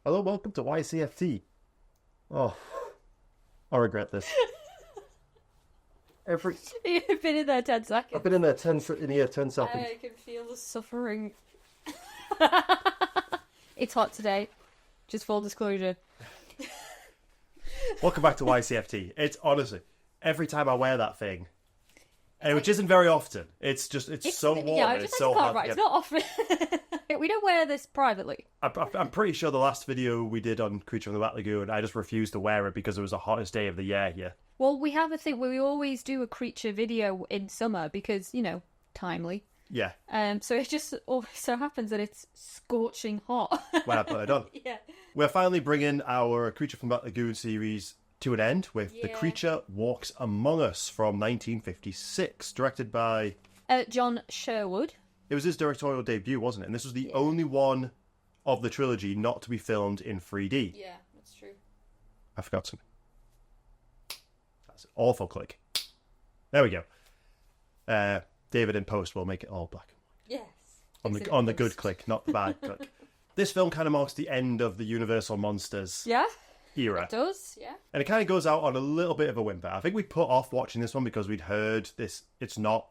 Hello, welcome to Ycft. Oh, I regret this. You've been in there 10 seconds. I've been in there 10 seconds. I can feel the suffering. It's hot today. Just full disclosure. Welcome back to Ycft. It's honestly, every time I wear that thing, which isn't very often, it's so warm and it's so hot. Right. It's not often. We don't wear this privately. I'm pretty sure the last video we did on Creature from the Lagoon, I just refused to wear it because it was the hottest day of the year here. Well, we have a thing where we always do a creature video in summer because, timely. Yeah. So it just always so happens that it's scorching hot. When I put it on. Yeah. We're finally bringing our Creature from the Lagoon series to an end with The Creature Walks Among Us from 1956, directed by... John Sherwood. It was his directorial debut, wasn't it? And this was the only one of the trilogy not to be filmed in 3D. Yeah, that's true. I forgot something. That's an awful click. There we go. David in post will make it all black and white. Yes. On the good click, not the bad click. This film kind of marks the end of the Universal Monsters era. It does, yeah. And it kind of goes out on a little bit of a whimper. I think we put off watching this one because we'd heard it's not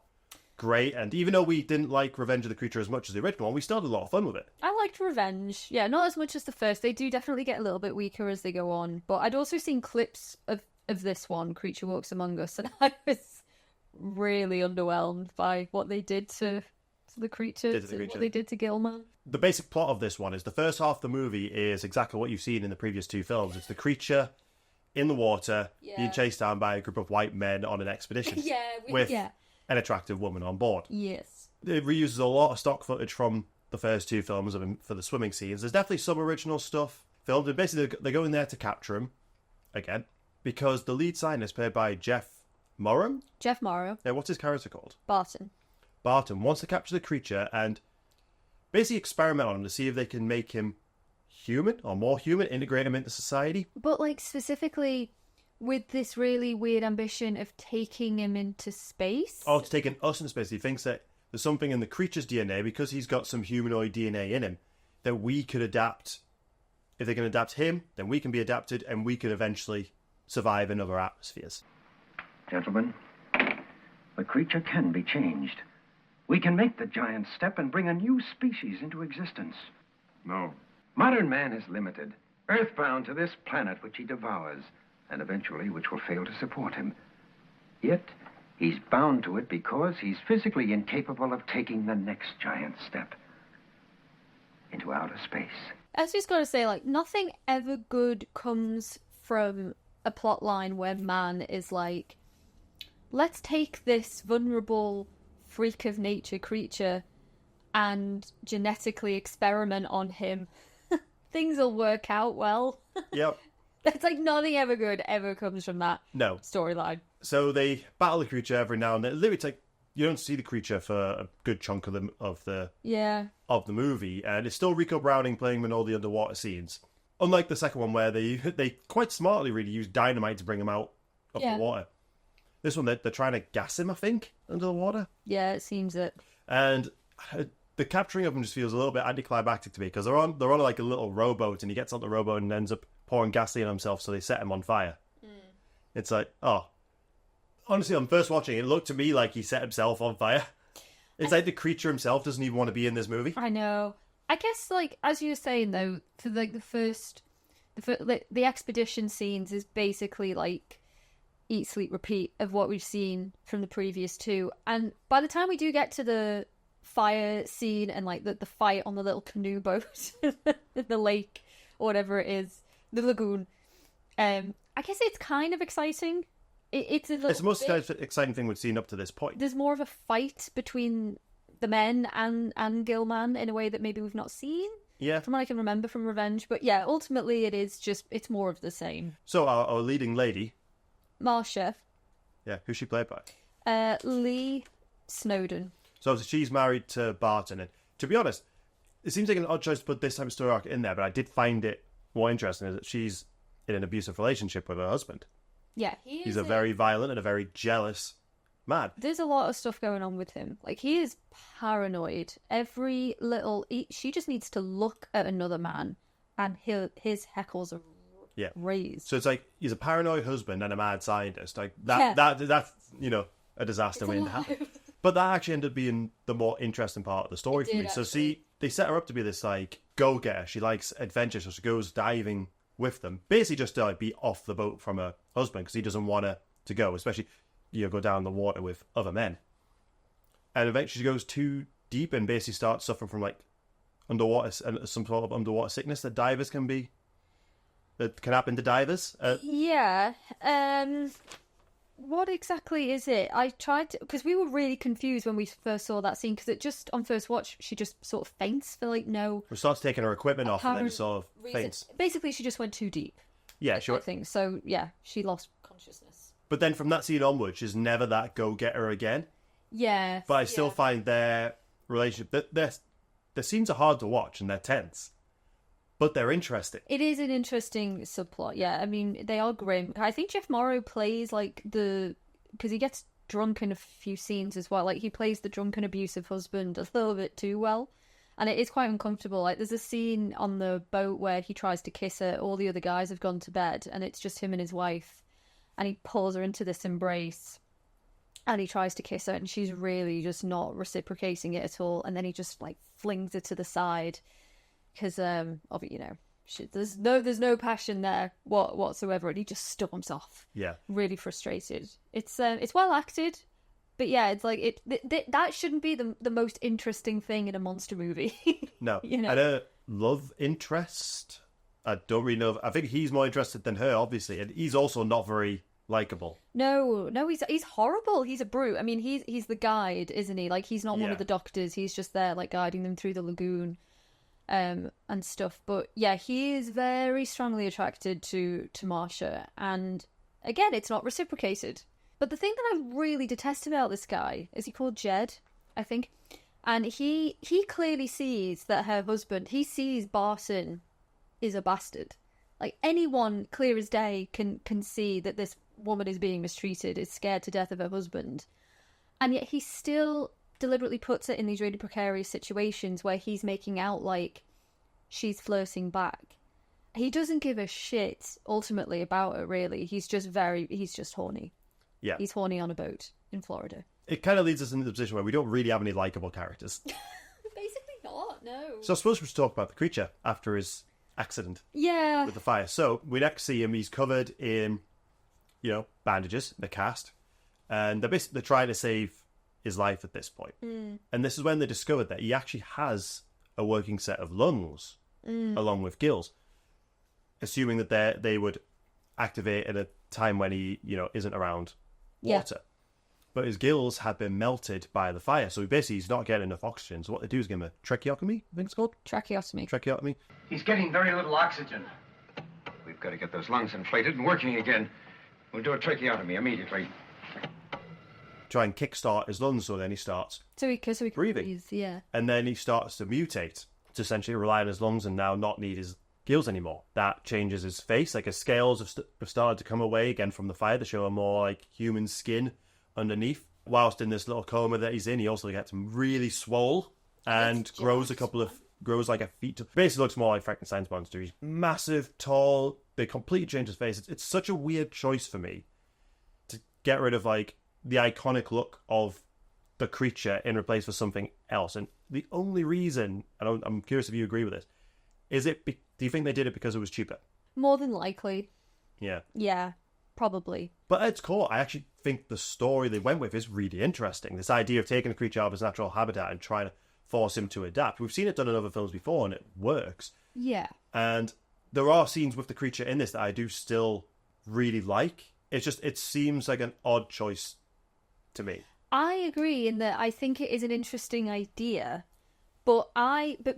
great, and even though we didn't like Revenge of the Creature as much as the original one, we still had a lot of fun with it. I liked Revenge. Yeah, not as much as the first. They do definitely get a little bit weaker as they go on, but I'd also seen clips of this one, Creature Walks Among Us, and I was really underwhelmed by what they did to the creature, what they did to Gilman. The basic plot of this one is the first half of the movie is exactly what you've seen in the previous two films. It's the creature in the water being chased down by a group of white men on an expedition with an attractive woman on board. Yes. It reuses a lot of stock footage from the first two films for the swimming scenes. There's definitely some original stuff filmed, and basically they go in there to capture him again because the lead scientist, played by Jeff Morrow. Jeff Morrow. Yeah, what's his character called? Barton wants to capture the creature and basically experiment on him to see if they can make him human or more human, integrate him into society. But specifically with this really weird ambition of taking him into space. Oh, to taking us into space. He thinks that there's something in the creature's DNA, because he's got some humanoid DNA in him, that we could adapt. If they can adapt him, then we can be adapted and we can eventually survive in other atmospheres. Gentlemen, the creature can be changed. We can make the giant step and bring a new species into existence. No. Modern man is limited, earthbound to this planet which he devours, and eventually which will fail to support him. Yet, he's bound to it because he's physically incapable of taking the next giant step into outer space. I was just got to say, nothing ever good comes from a plot line where man is like, let's take this vulnerable freak of nature creature and genetically experiment on him. Things will work out well. Yep. It's nothing ever good ever comes from that storyline. So they battle the creature every now and then. It's you don't see the creature for a good chunk of the movie, and it's still Rico Browning playing him in all the underwater scenes. Unlike the second one, where they quite smartly really use dynamite to bring him out of the water. This one, they're trying to gas him, I think, under the water. Yeah, it seems it. And the capturing of him just feels a little bit anticlimactic to me, because they're on a little rowboat, and he gets on the rowboat and ends up pouring gasoline on himself, so they set him on fire. It's honestly, on first watching, it looked to me like he set himself on fire. It's like the creature himself doesn't even want to be in this movie. I know. I guess, as you were saying, though, for the expedition scenes is basically eat, sleep, repeat of what we've seen from the previous two. And by the time we do get to the fire scene and the fight on the little canoe boat in the lake or whatever it is, the lagoon, I guess it's kind of exciting. It's the most exciting thing we've seen up to this point. There's more of a fight between the men and Gilman in a way that maybe we've not seen. Yeah. From what I can remember from Revenge. But yeah, ultimately it's more of the same. So our leading lady, Marcia. Yeah, who's she played by? Lee Snowden. So she's married to Barton, and to be honest, it seems like an odd choice to put this type of story arc in there, but I did find it more interesting is that she's in an abusive relationship with her husband. Yeah, he's a very violent and a very jealous man. There's a lot of stuff going on with him. He is paranoid. She just needs to look at another man and his heckles are raised. So it's like he's a paranoid husband and a mad scientist. Like that's a disaster waiting to happen. But that actually ended up being the more interesting part of the story for me. Actually. So they set her up to be this like go-getter. She likes adventure, so she goes diving with them, basically just to like be off the boat from her husband because he doesn't want her to go, especially go down the water with other men. And eventually she goes too deep and basically starts suffering from like underwater and some sort of underwater sickness that can happen to divers. What exactly is it? I tried to, because we were really confused when we first saw that scene, because it just, on first watch, she just sort of faints for like no... She starts taking her equipment off and then sort of faints. Basically, she just went too deep. Yeah, sure. I think. So, yeah, she lost consciousness. But then from that scene onwards, she's never that go-getter again. Yeah. But I still find their relationship... Their scenes are hard to watch and they're tense. But they're interesting. It is an interesting subplot, yeah. I mean, they are grim. I think Jeff Morrow plays, like, because he gets drunk in a few scenes as well. Like, he plays the drunken, abusive husband a little bit too well. And it is quite uncomfortable. Like, there's a scene on the boat where he tries to kiss her. All the other guys have gone to bed, and it's just him and his wife. And he pulls her into this embrace. And he tries to kiss her, and she's really just not reciprocating it at all. And then he just, like, flings her to the side. Because, there's no passion there whatsoever, and he just storms off. Yeah, really frustrated. It's well acted, but yeah, it's like that shouldn't be the most interesting thing in a monster movie. No, And a love interest, I don't really know. I think he's more interested than her, obviously, and he's also not very likable. No, he's horrible. He's a brute. I mean, he's the guide, isn't he? Like, he's not one of the doctors. He's just there, like, guiding them through the lagoon. And stuff, but yeah, he is very strongly attracted to Marsha, and again, it's not reciprocated. But the thing that I really detest about this guy is he called Jed, I think, and he clearly sees that her husband, he sees Barton is a bastard. Like, anyone clear as day can see that this woman is being mistreated, is scared to death of her husband, and yet he still deliberately puts it in these really precarious situations where he's making out like she's flirting back. He doesn't give a shit ultimately about her, really. He's just horny. Yeah. He's horny on a boat in Florida. It kind of leads us into the position where we don't really have any likable characters. Basically not, no. So I suppose we should talk about the creature after his accident. Yeah. With the fire. So we next see him, he's covered in, bandages, the cast. And they're trying to save his life at this point. And this is when they discovered that he actually has a working set of lungs along with gills, assuming that they would activate at a time when he isn't around water. But his gills had been melted by the fire, so he's not getting enough oxygen. So what they do is give him a tracheotomy, I think it's called. Tracheotomy. He's getting very little oxygen. We've got to get those lungs inflated and working again. We'll do a tracheotomy immediately. Try and kickstart his lungs, so then he starts so he can breathing. Breathe, yeah. And then he starts to mutate, to essentially rely on his lungs and now not need his gills anymore. That changes his face, like his scales have started to come away again from the fire to show a more like human skin underneath. Whilst in this little coma that he's in, he also gets really swole and grows like a feet. Basically looks more like Frankenstein's monster. He's massive, tall. They completely change his face. It's such a weird choice for me to get rid of like the iconic look of the creature in replace for something else. And the only reason, and I'm curious if you agree with this, is do you think they did it because it was cheaper? More than likely. Yeah. Yeah, probably. But at its core, I actually think the story they went with is really interesting. This idea of taking a creature out of his natural habitat and trying to force him to adapt. We've seen it done in other films before and it works. Yeah. And there are scenes with the creature in this that I do still really like. It's just, it seems like an odd choice to me. I agree in that I think it is an interesting idea, but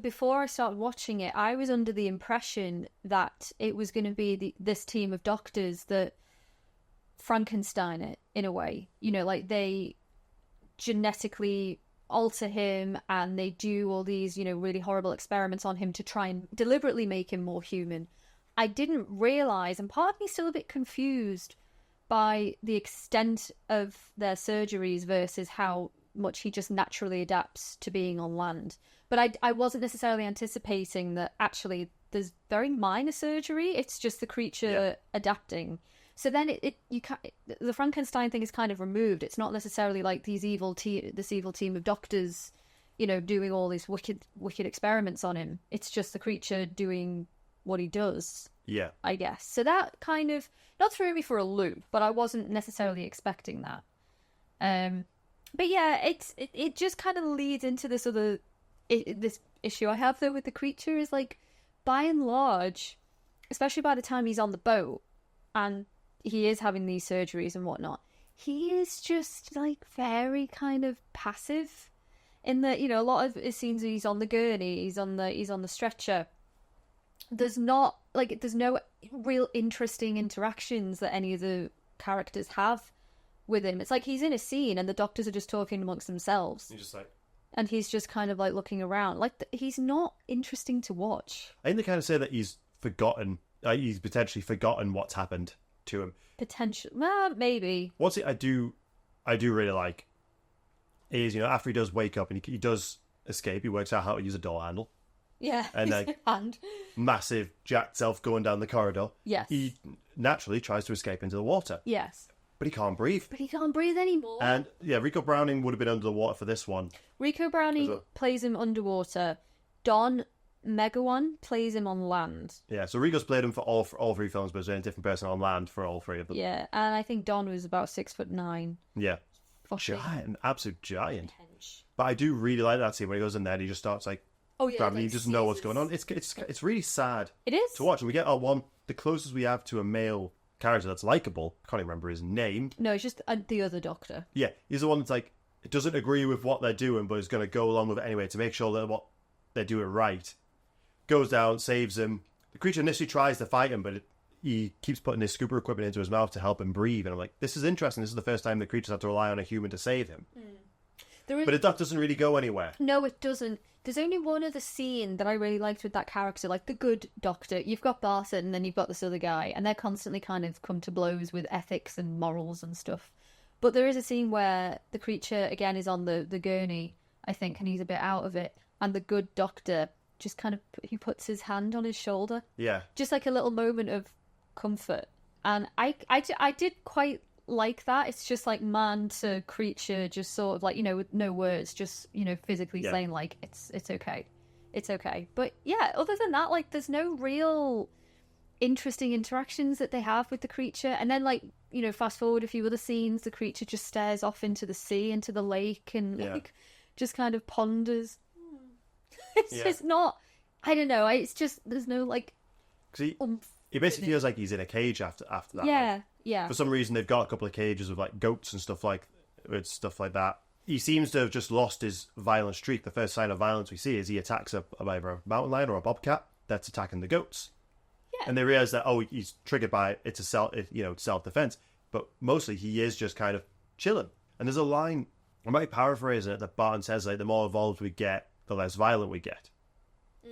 before I started watching it, I was under the impression that it was going to be this team of doctors that Frankenstein it in a way. Like they genetically alter him and they do all these, really horrible experiments on him to try and deliberately make him more human. I didn't realise, and part of me is still a bit confused by the extent of their surgeries versus how much he just naturally adapts to being on land. But I wasn't necessarily anticipating that actually there's very minor surgery. It's just the creature adapting. So then the Frankenstein thing is kind of removed. It's not necessarily like this evil team of doctors, doing all these wicked experiments on him. It's just the creature doing what he does. Yeah. I guess. So that kind of not threw me for a loop, but I wasn't necessarily expecting that. But yeah, it just kind of leads into this this issue I have though with the creature is like, by and large, especially by the time he's on the boat and he is having these surgeries and whatnot, he is just like very kind of passive in that, a lot of it seems he's on the gurney, he's on the stretcher. There's no real interesting interactions that any of the characters have with him. It's like he's in a scene and the doctors are just talking amongst themselves. You're just like... And he's just kind of like looking around. Like, he's not interesting to watch. I think they kind of say that he's forgotten. He's potentially forgotten what's happened to him. Potentially. Well, maybe. What's it I do really like is, after he does wake up and he does escape, he works out how to use a door handle. Yeah, and like hand. Massive jacked self going down the corridor. Yes. He naturally tries to escape into the water. Yes. But he can't breathe. But he can't breathe anymore. And yeah, Rico Browning would have been under the water for this one. Rico Browning plays him underwater. Don Megawan plays him on land. Yeah, so Rico's played him for all three films, but he's a different person on land for all three of them. Yeah, and I think Don was about 6'9". Yeah. Giant, an absolute giant. But I do really like that scene when he goes in there and he just starts like grabbing. He doesn't know what's going on. It's really sad. It is to watch. And we get the closest we have to a male character that's likable. I can't even remember his name. No, it's just the other doctor. Yeah, he's the one that's like, it doesn't agree with what they're doing, but is going to go along with it anyway to make sure that what they're doing right. Goes down, saves him. The creature initially tries to fight him, but he keeps putting his scuba equipment into his mouth to help him breathe. And I'm like, this is interesting. This is the first time the creature's had to rely on a human to save him. But that doesn't really go anywhere. No, it doesn't. There's only one other scene that I really liked with that character, like the good doctor. You've got Barton and then you've got this other guy, and they're constantly kind of come to blows with ethics and morals and stuff. But there is a scene where the creature, again, is on the gurney, I think, and he's a bit out of it. And the good doctor just kind of, he puts his hand on his shoulder. Yeah. Just like a little moment of comfort. And I did quite like that. It's just like man to creature, just sort of like, with no words, just, physically saying like, it's okay. It's okay. But yeah, other than that, like, there's no real interesting interactions that they have with the creature. And then, like, fast forward a few other scenes, the creature just stares off into the sea, into the lake, and like just kind of ponders. It's just not, I don't know, it's just, there's no like he basically feels like he's in a cage after that. Yeah. For some reason they've got a couple of cages with like goats and stuff like that. He seems to have just lost his violent streak. The first sign of violence we see is he attacks either a mountain lion or a bobcat that's attacking the goats. Yeah. And they realize that, he's triggered by it. It's self-defense. But mostly he is just kind of chilling. And there's a line, I might paraphrase it, that Barton says, like, the more evolved we get, the less violent we get.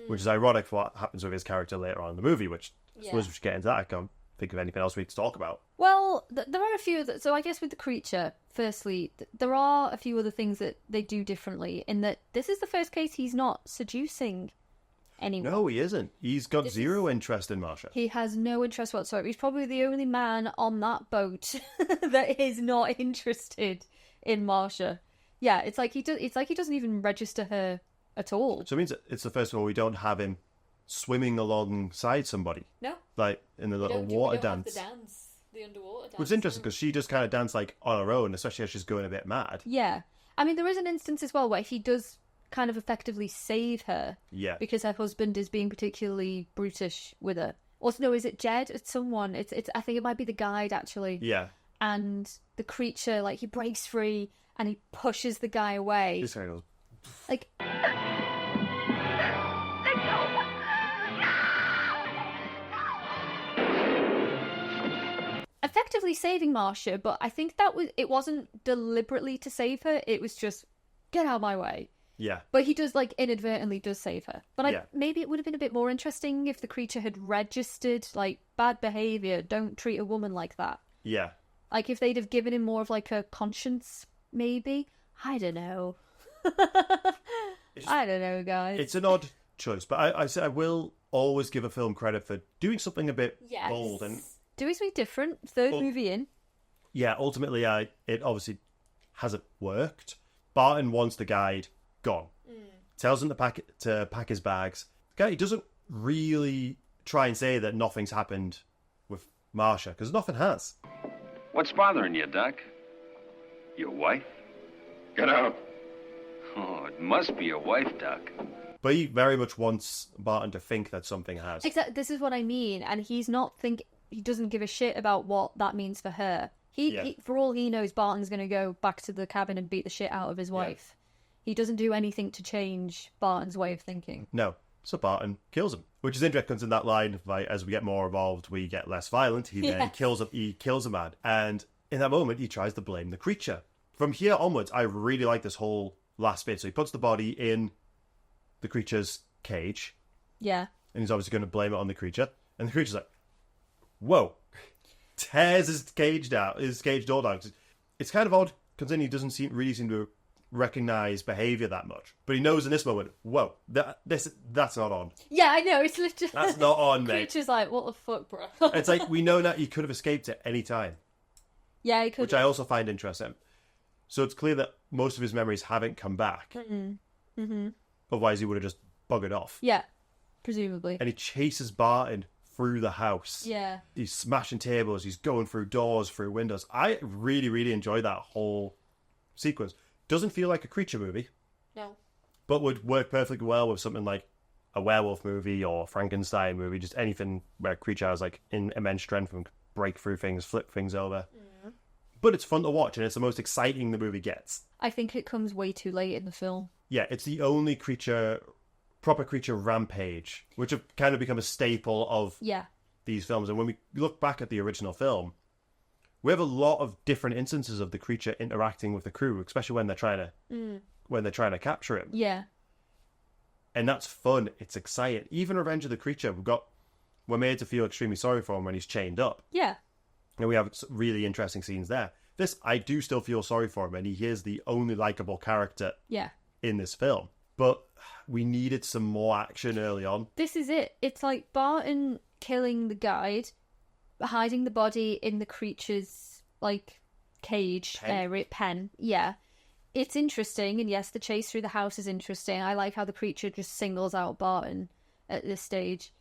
Which is ironic for what happens with his character later on in the movie, which I suppose we should get into that. I can't think of anything else we need to talk about. Well, there are a few so I guess with the creature, firstly, there are a few other things that they do differently, in that this is the first case he's not seducing anyone. No, he isn't. He's got zero interest in Marsha. He has no interest whatsoever. He's probably the only man on that boat that is not interested in Marsha. Yeah, it's like he doesn't even register her at all. So it means it's the first of all we don't have him swimming alongside somebody. No. Like in the little water dance. The underwater dance. Which is interesting because she just kind of danced like on her own, especially as she's going a bit mad. Yeah. I mean, there is an instance as well where he does kind of effectively save her. Yeah. Because her husband is being particularly brutish with her. Also, no, is it Jed? It's someone. It's. I think it might be the guide, actually. Yeah. And the creature, like, he breaks free and he pushes the guy away. This guy goes... Like... effectively saving Marsha, but I think it wasn't deliberately to save her. It was just, get out of my way. Yeah. But he does, like, inadvertently does save her. But maybe it would have been a bit more interesting if the creature had registered, like, bad behaviour, don't treat a woman like that. Yeah. Like, if they'd have given him more of, like, a conscience, maybe? I don't know. I don't know, guys. It's an odd choice, but I will always give a film credit for doing something a bit bold and doing something different. Third movie in. Yeah, ultimately, it obviously hasn't worked. Barton wants the guide gone. Tells him to pack his bags. The guy, he doesn't really try and say that nothing's happened with Marcia, because nothing has. What's bothering you, Doc? Your wife? Get out. Oh, it must be your wife, Doc. But he very much wants Barton to think that something has. Exactly. This is what I mean. And he's not he doesn't give a shit about what that means for her. He for all he knows, Barton's going to go back to the cabin and beat the shit out of his wife. He doesn't do anything to change Barton's way of thinking. No. So Barton kills him. Which is interesting, because in that line, like, as we get more involved, we get less violent. He then kills a man. And in that moment, he tries to blame the creature. From here onwards, I really like this whole last bit. So he puts the body in the creature's cage. Yeah. And he's obviously going to blame it on the creature. And the creature's like, whoa. Tears his cage door down. It's kind of odd, considering he doesn't really seem to recognize behavior that much. But he knows in this moment, whoa, that's not on. Yeah, I know. It's literally... That's not on, mate. Creature's like, what the fuck, bro? It's like, we know that he could have escaped at any time. Yeah, he could. Which I also find interesting. So it's clear that most of his memories haven't come back. Mm-hmm. Otherwise, he would have just buggered off. Yeah, presumably. And he chases Barton through the house. Yeah. He's smashing tables. He's going through doors, through windows. I really, really enjoy that whole sequence. Doesn't feel like a creature movie. No. But would work perfectly well with something like a werewolf movie or Frankenstein movie. Just anything where a creature has like immense strength and can break through things, flip things over. Mm. But it's fun to watch, and it's the most exciting the movie gets. I think it comes way too late in the film. Yeah, it's the only proper creature rampage, which have kind of become a staple of these films. And when we look back at the original film, we have a lot of different instances of the creature interacting with the crew, especially when they're trying to capture him. Yeah. And that's fun. It's exciting. Even Revenge of the Creature, we're made to feel extremely sorry for him when he's chained up. Yeah. And we have really interesting scenes there. This, I do still feel sorry for him, and he is the only likable character in this film. But we needed some more action early on. This is it. It's like Barton killing the guide, hiding the body in the creature's, like, cage area, pen. Yeah. It's interesting, and yes, the chase through the house is interesting. I like how the creature just singles out Barton at this stage.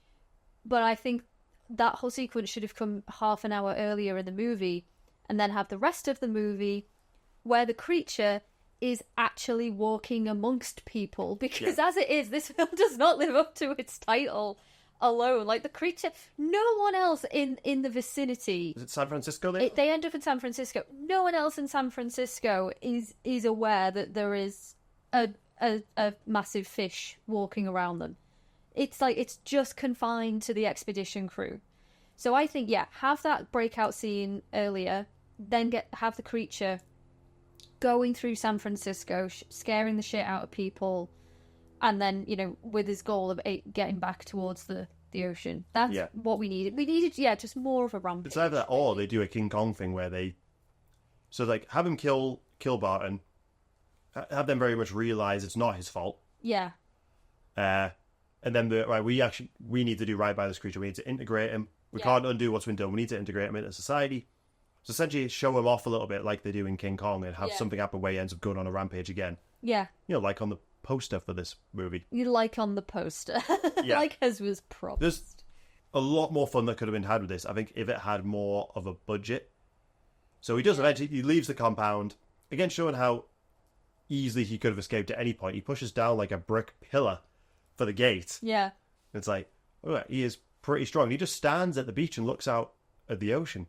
But I think that whole sequence should have come half an hour earlier in the movie, and then have the rest of the movie where the creature is actually walking amongst people. Because as it is, this film does not live up to its title alone. Like, the creature, no one else in the vicinity. Is it San Francisco there? They end up in San Francisco. No one else in San Francisco is aware that there is a massive fish walking around them. It's like, it's just confined to the expedition crew. So I think, have that breakout scene earlier, then have the creature going through San Francisco, scaring the shit out of people, and then, with his goal of getting back towards the ocean. That's what we needed. We needed, just more of a rampage. It's either that, or they do a King Kong thing where have him kill Barton, have them very much realise it's not his fault. Yeah. And then we need to do right by this creature. We need to integrate him. We can't undo what's been done. We need to integrate him into society. So essentially show him off a little bit like they do in King Kong, and have something happen where he ends up going on a rampage again. Yeah. Like on the poster for this movie. You like on the poster. Like as was promised. There's a lot more fun that could have been had with this, I think, if it had more of a budget. So he does eventually, he leaves the compound, again showing how easily he could have escaped at any point. He pushes down like a brick pillar for the gate. Yeah. It's like, he is pretty strong. He just stands at the beach and looks out at the ocean.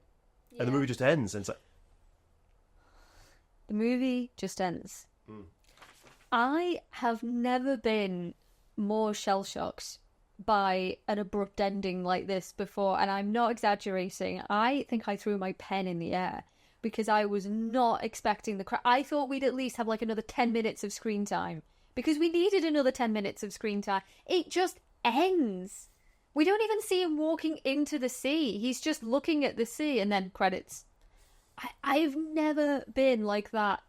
Yeah. And the movie just ends. And it's like... The movie just ends. I have never been more shell-shocked by an abrupt ending like this before, and I'm not exaggerating. I think I threw my pen in the air because I was not expecting I thought we'd at least have like another 10 minutes of screen time, because we needed another 10 minutes of screen time. It just ends. We don't even see him walking into the sea. He's just looking at the sea, and then credits. I've never been like that,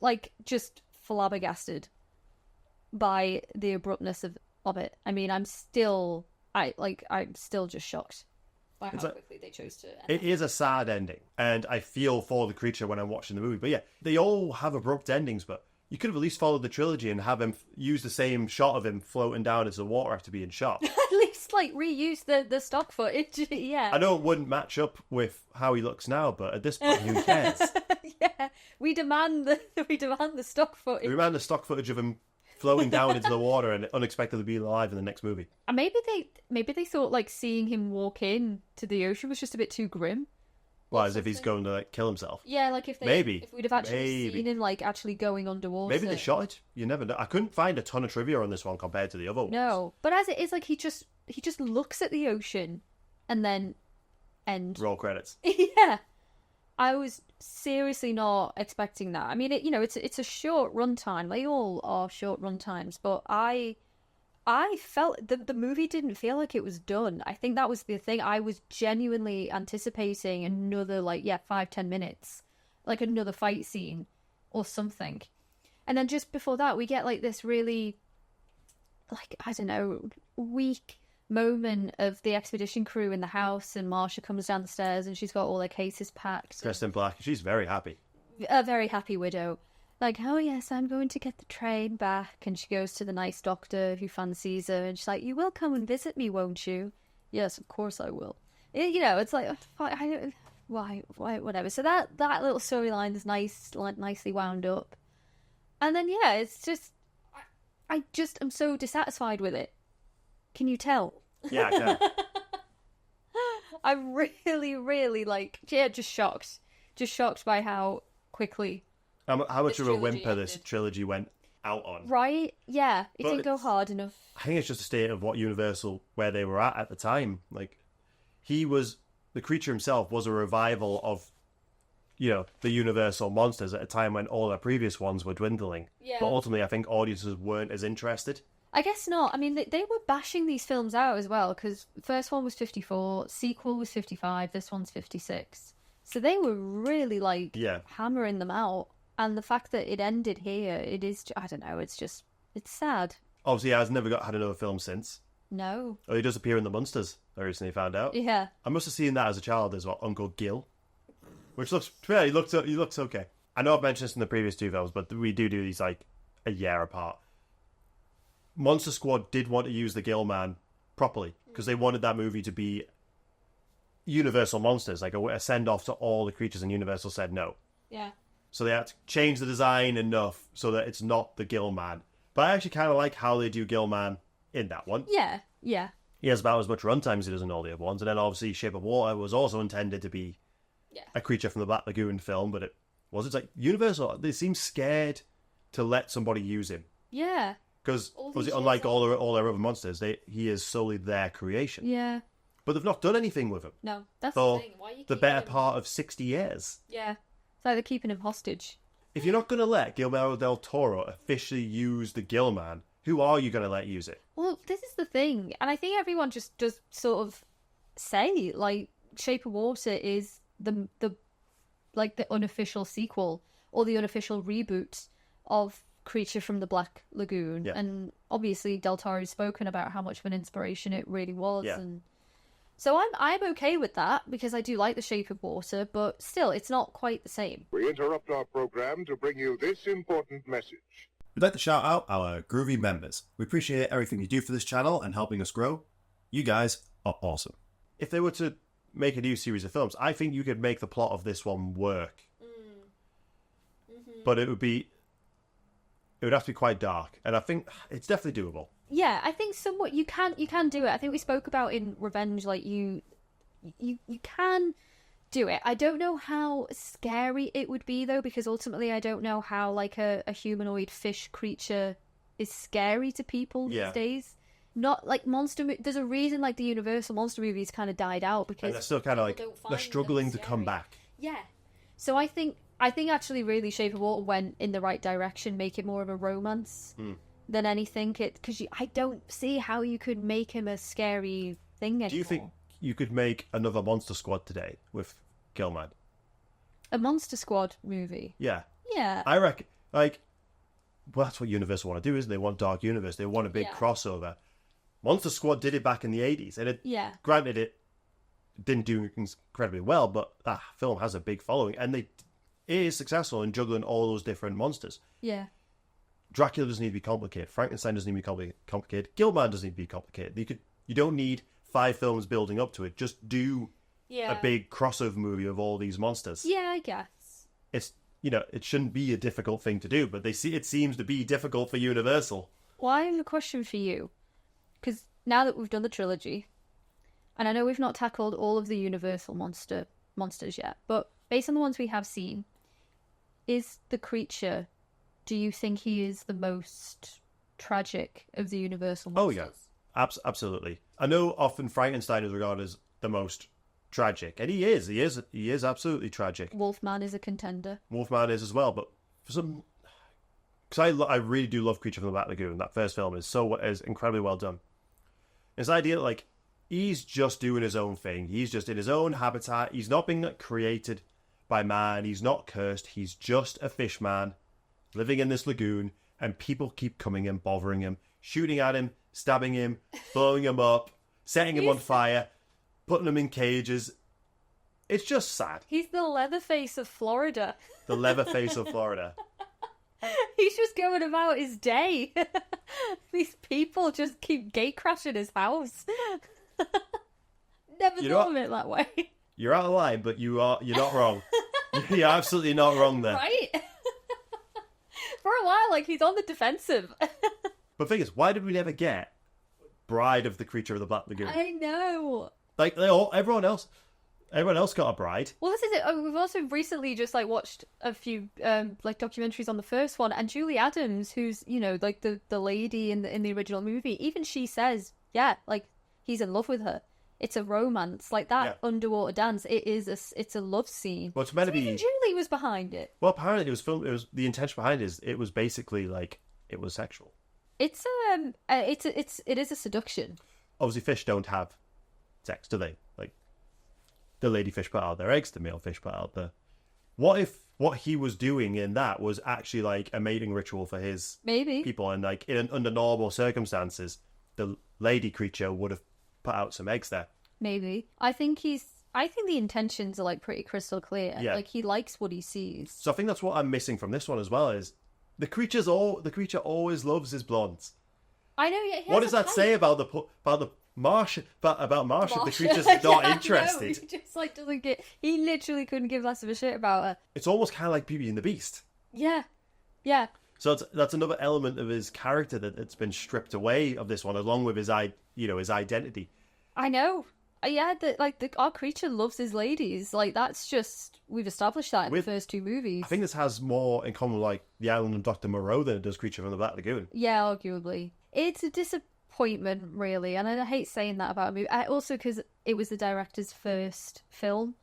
like just flabbergasted by the abruptness of it. I mean, I'm still just shocked by how quickly they chose to end it. Is a sad ending, and I feel for the creature when I'm watching the movie. But yeah, they all have abrupt endings, but you could have at least followed the trilogy and have him use the same shot of him floating down into the water after being shot. At least, reuse the stock footage, yeah. I know it wouldn't match up with how he looks now, but at this point, who cares? Yeah, we demand the stock footage. We demand the stock footage of him floating down into the water and unexpectedly being alive in the next movie. And maybe they thought seeing him walk in to the ocean was just a bit too grim. Well, as if he's going to kill himself. Yeah, if we'd have actually seen him actually going underwater. Maybe they shot it. You never know. I couldn't find a ton of trivia on this one compared to the other ones. No, but as it is, he just looks at the ocean and then end. Roll credits. Yeah. I was seriously not expecting that. I mean, it's a short runtime. They all are short runtimes, but I felt the movie didn't feel like it was done. I think that was the thing. I was genuinely anticipating another 5-10 minutes, another fight scene or something. And then just before that, we get this really I don't know, weak moment of the expedition crew in the house, and Marsha comes down the stairs and she's got all their cases packed. Dressed in black. She's very happy. A very happy widow. Oh yes, I'm going to get the train back. And she goes to the nice doctor who fancies her, and she's like, you will come and visit me, won't you? Yes, of course I will. It's why, whatever. So that little storyline is nicely wound up. And then, yeah, it's just, I'm so dissatisfied with it. Can you tell? Yeah, I can. I'm really, really just shocked. Just shocked by how quickly. How much of a whimper this trilogy went out on. Right? Yeah, it didn't go hard enough. I think it's just a state of what Universal, where they were at the time. The creature himself was a revival of, the Universal monsters at a time when all their previous ones were dwindling. Yeah. But ultimately, I think audiences weren't as interested. I guess not. I mean, they were bashing these films out as well, because the first one was 54, sequel was 55, this one's 56. So they were really, hammering them out. And the fact that it ended here, it is, I don't know, it's sad. Obviously, he has never had another film since. No. Oh, he does appear in The Munsters, I recently found out. Yeah. I must have seen that as a child as well, Uncle Gil. Which looks, he looks okay. I know I've mentioned this in the previous two films, but we do these a year apart. Monster Squad did want to use the Gilman properly, because they wanted that movie to be Universal Monsters, a send-off to all the creatures, and Universal said no. Yeah. So they had to change the design enough so that it's not the Gilman. But I actually kind of like how they do Gilman in that one. Yeah, yeah. He has about as much runtime as he does in all the other ones. And then obviously Shape of Water was also intended to be a creature from the Black Lagoon film, but it wasn't. Universal, they seem scared to let somebody use him. Yeah. Because unlike all their other monsters, he is solely their creation. Yeah. But they've not done anything with him. No, that's for the thing. Why are you the better part of 60 years. Yeah. It's like they're keeping him hostage. If you're not going to let Guillermo del Toro officially use the Gilman, who are you going to let use it? Well, this is the thing. And I think everyone just does sort of say, Shape of Water is the unofficial sequel or the unofficial reboot of Creature from the Black Lagoon. Yeah. And obviously Del Toro's spoken about how much of an inspiration it really was. Yeah. And so I'm okay with that, because I do like The Shape of Water, but still, it's not quite the same. We interrupt our program to bring you this important message. We'd like to shout out our groovy members. We appreciate everything you do for this channel and helping us grow. You guys are awesome. If they were to make a new series of films, I think you could make the plot of this one work. Mm-hmm. But it would have to be quite dark, and I think it's definitely doable. Yeah, I think somewhat you can do it. I think we spoke about in Revenge, you can do it. I don't know how scary it would be though, because ultimately I don't know how a humanoid fish creature is scary to people these days. Not monster. There's a reason the Universal monster movies kind of died out, because and they're still kind of they're struggling to come back. Yeah, so I think actually really Shape of Water went in the right direction, make it more of a romance than anything. Because I don't see how you could make him a scary thing anymore. Do you think you could make another Monster Squad today with Gilman? A Monster Squad movie? Yeah. Yeah. I reckon, well, that's what Universal want to do, isn't they? They want Dark Universe. They want a big crossover. Monster Squad did it back in the 80s, and granted it didn't do incredibly well, but that film has a big following, and it is successful in juggling all those different monsters. Yeah. Dracula doesn't need to be complicated. Frankenstein doesn't need to be complicated. Gilman doesn't need to be complicated. You don't need 5 films building up to it. Just do a big crossover movie of all these monsters. Yeah, I guess. It's, it shouldn't be a difficult thing to do, but it seems to be difficult for Universal. Well, I have a question for you. Because now that we've done the trilogy, and I know we've not tackled all of the Universal monsters yet, but based on the ones we have seen, is the creature, do you think he is the most tragic of the Universal monsters? Oh, yeah. Absolutely. I know often Frankenstein is regarded as the most tragic, and he is. He is absolutely tragic. Wolfman is a contender. Wolfman is as well, but for some... Because I really do love Creature from the Black Lagoon. That first film is incredibly well done. His idea, like, he's just doing his own thing. He's just in his own habitat. He's not being created by man. He's not cursed. He's just a fish man living in this lagoon, and people keep coming and bothering him, shooting at him, stabbing him, blowing him up, setting him on fire, putting him in cages. It's just sad. He's the Leatherface of Florida. The Leatherface of Florida. He's just going about his day. These people just keep gate crashing his house. Never thought of it that way. You're out of line, but you're not wrong. You're absolutely not wrong there. Right? For a while, like, he's on the defensive. But the thing is, why did we never get Bride of the Creature of the Black Lagoon? I know. Like, everyone else got a bride. Well, this is it. Oh, we've also recently just, like, watched a few, like, documentaries on the first one, and Julie Adams, who's, like, the lady in the original movie, even she says, yeah, like, he's in love with her. It's a romance. Like, that underwater dance, it's a love scene. Well, it's meant to be... Even Julie was behind it. Well, apparently the intention behind it was basically, like, it was sexual. It is a seduction. Obviously, fish don't have sex, do they? Like, the lady fish put out their eggs, the male fish put out the... What if what he was doing in that was actually, like, a mating ritual for his people, and, like, under normal circumstances, the lady creature would have put out some eggs there. Maybe. I think the intentions are, like, pretty crystal clear. Yeah. Like, he likes what he sees. So I think that's what I'm missing from this one as well, is the creature always loves his blondes. I know. Yeah. What does that say about Martian? About Martian, the creature's not interested. He just, like, doesn't get. He literally couldn't give less of a shit about her. It's almost kind of like Beauty and the Beast. Yeah. Yeah. So that's another element of his character that's been stripped away of this one, along with his identity. I know. Yeah, our creature loves his ladies. Like, that's just... We've established that in the first 2 movies. I think this has more in common with, like, The Island of Dr. Moreau than it does Creature from the Black Lagoon. Yeah, arguably. It's a disappointment, really, and I hate saying that about a movie. Also, because it was the director's first film.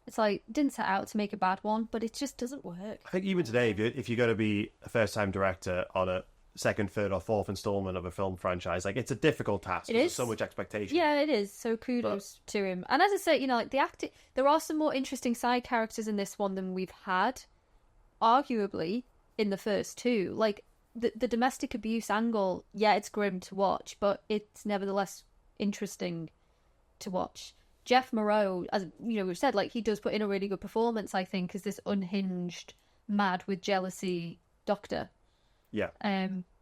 It's like, didn't set out to make a bad one, but it just doesn't work. I think even today, if you're going to be a first-time director on a second, third, or fourth installment of a film franchise, like, it's a difficult task. There's so much expectation. Yeah, it is. So kudos to him. And as I say, like, the acting, there are some more interesting side characters in this one than we've had, arguably, in the first 2. Like, the domestic abuse angle, yeah, it's grim to watch, but it's nevertheless interesting to watch. Jeff Moreau, as we've said, like, he does put in a really good performance, I think, as this unhinged, mad with jealousy doctor. Yeah.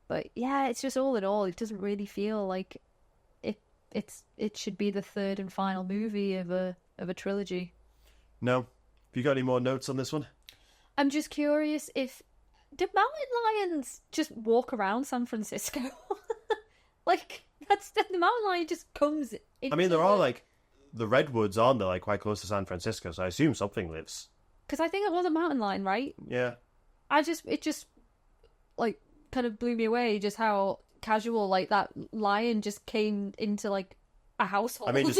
But yeah, it's just all in all, it doesn't really feel like it should be the third and final movie of a trilogy. No. Have you got any more notes on this one? I'm just curious did mountain lions just walk around San Francisco? Like, the mountain lion just comes into... I mean, there are, like, the redwoods, aren't they, like, quite close to San Francisco, so I assume something lives. Because I think it was a mountain lion, right? Yeah. It just, like, kind of blew me away just how casual, like, that lion just came into, like, a household. I mean,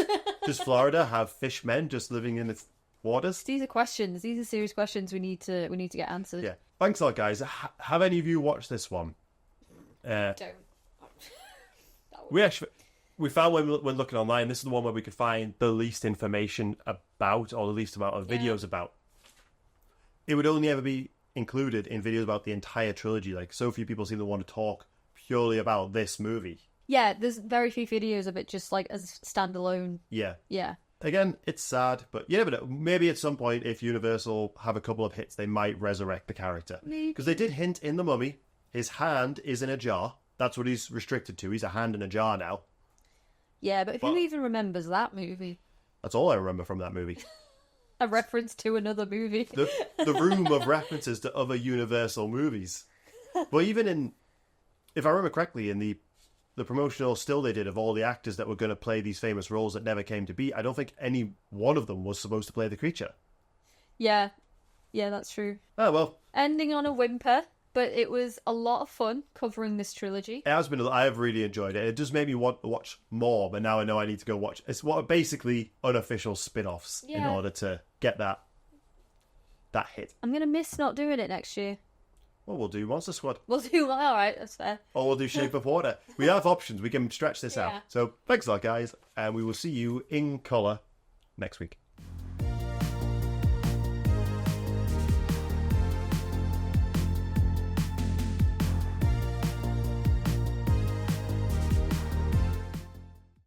does Florida have fishmen just living in its waters? These are questions. These are serious questions we need to get answered. Yeah. Thanks a lot, guys. Have any of you watched this one? Don't. We found when looking online, this is the one where we could find the least information about, or the least amount of videos about. It would only ever be included in videos about the entire trilogy. Like, so few people seem to want to talk purely about this movie. Yeah, there's very few videos of it just like as standalone. Yeah. Yeah. Again, it's sad, but you never know. Maybe at some point, if Universal have a couple of hits, they might resurrect the character. Because they did hint in The Mummy, his hand is in a jar. That's what he's restricted to. He's a hand in a jar now. Yeah, but who even remembers that movie? That's all I remember from that movie. A reference to another movie. The room of references to other Universal movies. But even in, if I remember correctly, in the promotional still they did of all the actors that were going to play these famous roles that never came to be, I don't think any one of them was supposed to play the creature. Yeah. Yeah, that's true. Oh, well. Ending on a whimper, but it was a lot of fun covering this trilogy. It has been, I have really enjoyed it. It just made me want to watch more, but now I know I need to go watch. It's what are basically unofficial spin-offs in order to get that hit. I'm going to miss not doing it next year. Well, we'll do Monster Squad. We'll do, alright, that's fair. Or we'll do Shape of Water. We have options. We can stretch this out. So thanks a lot, guys. And we will see you in colour next week.